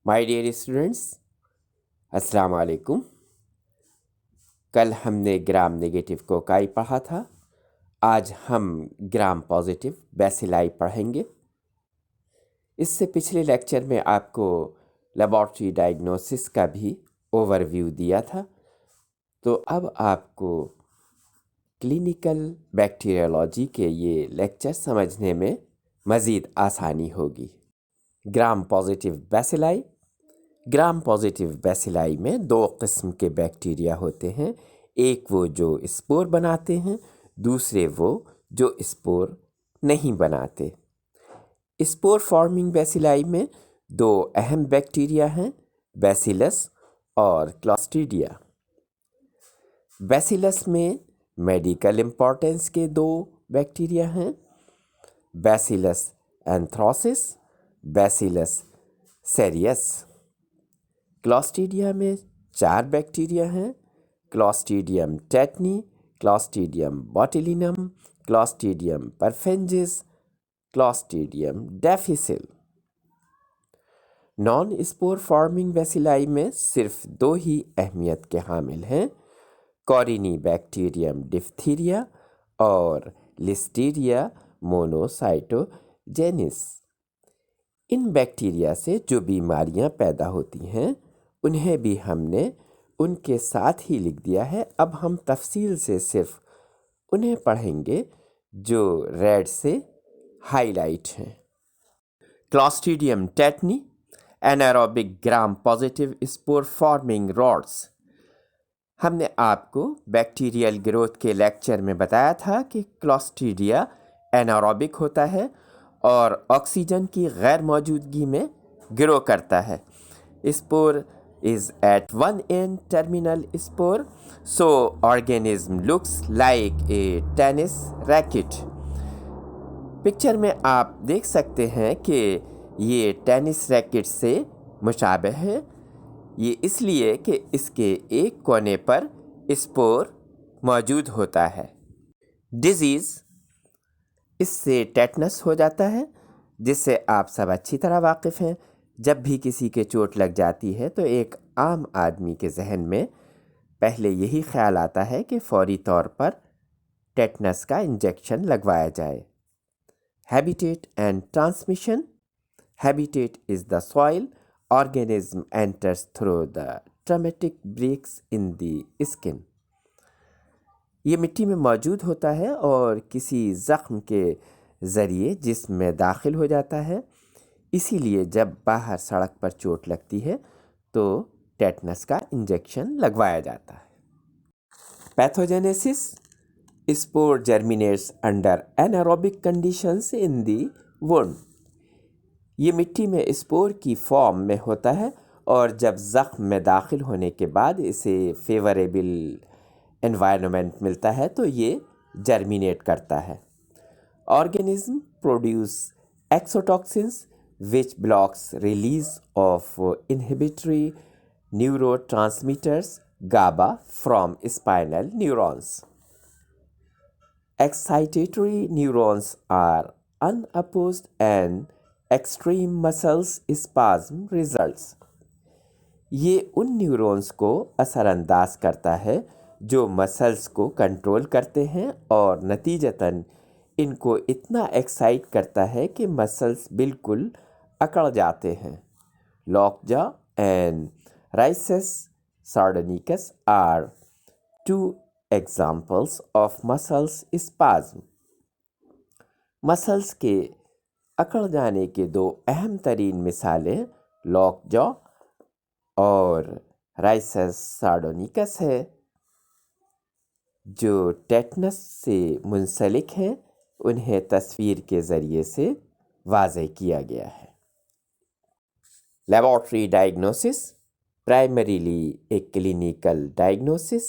My dear students, अस्सलाम वालेकुम। कल हमने ग्राम नेगेटिव कोकाई पढ़ा था। आज हम ग्राम पॉजिटिव बैसिलाई पढ़ेंगे। इससे पिछले लेक्चर में आपको लेबॉर्ट्री डायग्नोसिस का भी ओवरव्यू दिया था, तो अब आपको क्लिनिकल बैक्टीरियोलॉजी के ये लेक्चर समझने में मज़ीद आसानी होगी। Gram positive bacilli. Gram positive bacilli में दो किस्म के बैक्टीरिया होते हैं। एक वो जो स्पोर बनाते हैं, दूसरे वो जो स्पोर नहीं बनाते। स्पोर फॉर्मिंग बैसिलाई में दो अहम बैक्टीरिया हैं, बैसिलस और क्लॉस्ट्रीडिया। बैसिलस में मेडिकल इम्पॉर्टेंस के दो बैक्टीरिया हैं, बैसिलस एंथ्रोसिस, बैसिलस सेरियस। क्लॉस्ट्रीडिया में 4 बैक्टीरिया हैं, Clostridium tetani, Clostridium botulinum, Clostridium perfringens, Clostridium difficile. Non spore forming bacilli में सिर्फ 2 ही अहमियत के हामिल हैं, कॉरिनी बैक्टीरियम डिप्थीरिया और लिस्टीरिया मोनोसाइटोजेनिस। इन बैक्टीरिया से जो बीमारियां पैदा होती हैं उन्हें भी हमने उनके साथ ही लिख दिया है। अब हम तफसील से सिर्फ उन्हें पढ़ेंगे जो रेड से हाईलाइट हैं। Clostridium tetani, anaerobic gram positive spore forming rods. हमने आपको बैक्टीरियल ग्रोथ के लेक्चर में बताया था कि क्लॉस्ट्रीडिया एनारोबिक होता है और ऑक्सीजन की गैर मौजूदगी में ग्रो करता है। Spore is at one end terminal spore, so organism looks like a tennis racket. Picture में आप देख सकते हैं कि ये टेनिस रैकेट से मुशाबह है। ये इसलिए कि इसके एक कोने पर स्पोर मौजूद होता है। डिजीज़, इससे टेटनस हो जाता है, जिससे आप सब अच्छी तरह वाकिफ़ हैं। जब भी किसी के चोट लग जाती है तो एक आम आदमी के जहन में पहले यही ख्याल आता है कि फौरी तौर पर टेटनस का इंजेक्शन लगवाया जाए। Habitat and transmission. Habitat is the soil organism enters through the traumatic breaks in the skin. ये मिट्टी में मौजूद होता है और किसी ज़ख्म के ज़रिए जिस्म में दाखिल हो जाता है। इसीलिए जब बाहर सड़क पर चोट लगती है तो टेटनस का इंजेक्शन लगवाया जाता है। Pathogenesis. Spore germinates under anaerobic conditions इन दी वुंड। ये मिट्टी में स्पोर की फॉर्म में होता है और जब ज़ख्म में दाखिल होने के बाद इसे फेवरेबल एनवायरनमेंट मिलता है तो ये जर्मिनेट करता है। Organism produce exotoxins which blocks release of inhibitory neurotransmitters GABA from spinal neurons. Excitatory neurons are unopposed and extreme muscles spasm results. ये उन न्यूरॉन्स को असरअंदाज करता है जो मसल्स को कंट्रोल करते हैं और नतीजतन इनको इतना एक्साइट करता है कि मसल्स बिल्कुल अकड़ जाते हैं। Lockjaw and risus sardonicus are 2 examples of muscles spasm. Muscles के अकड़ जाने के 2 अहम तरीन मिसालें लॉकजा और राइसेस सार्डोनिकस है, जो टेटनस से मुंसलिक हैं। उन्हें तस्वीर के ज़रिए से वाज़ेह किया गया है। Laboratory diagnosis. Primarily a clinical diagnosis.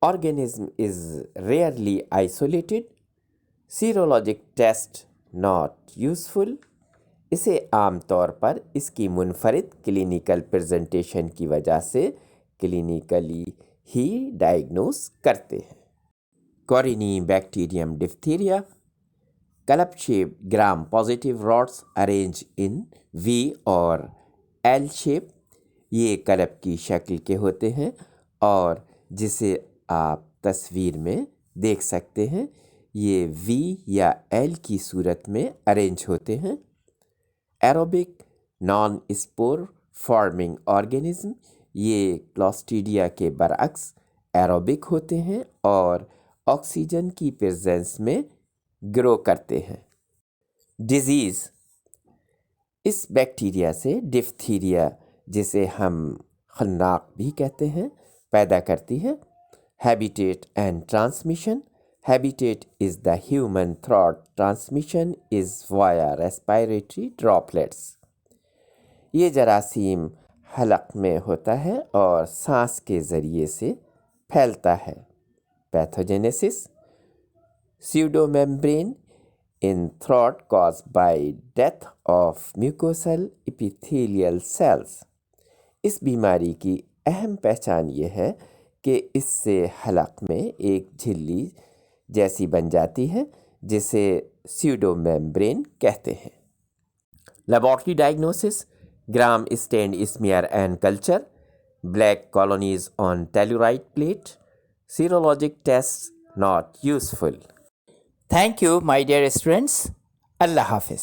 Organism is rarely isolated. Serologic test not useful. इसे आम तौर पर इसकी मुनफरिद क्लिनिकल प्रेजेंटेशन की वजह से क्लिनिकली ही डायग्नोस करते हैं। Corynebacterium diphtheriae. Cup-shaped gram-positive rods arranged in V or L shape, یہ کلب کی شکل کے ہوتے ہیں اور جسے آپ تصویر میں دیکھ سکتے ہیں یہ وی یا ایل کی صورت میں ارینج ہوتے ہیں۔ ایروبک نان اسپور فارمنگ آرگینزم، یہ کلاسٹیڈیا کے برعکس ایروبک ہوتے ہیں اور آکسیجن کی پریزنس میں گرو کرتے ہیں۔ ڈیزیز، اس بیکٹیریا سے ڈفتھیریا، جسے ہم خناق بھی کہتے ہیں، پیدا کرتی ہے۔ Habitat and transmission, habitat is the human throat, transmission is via respiratory droplets, یہ جراثیم حلق میں ہوتا ہے اور سانس کے ذریعے سے پھیلتا ہے۔ Pathogenesis, pseudomembrane in throat caused by death of mucosal epithelial cells، اس بیماری کی اہم پہچان یہ ہے کہ اس سے حلق میں ایک جھلی جیسی بن جاتی ہے جسے سیوڈو میمبرین کہتے ہیں۔ Laboratory diagnosis, Gram stained smear and culture, black colonies on tellurite plate, serologic test not useful. Thank you my dear students, اللہ حافظ۔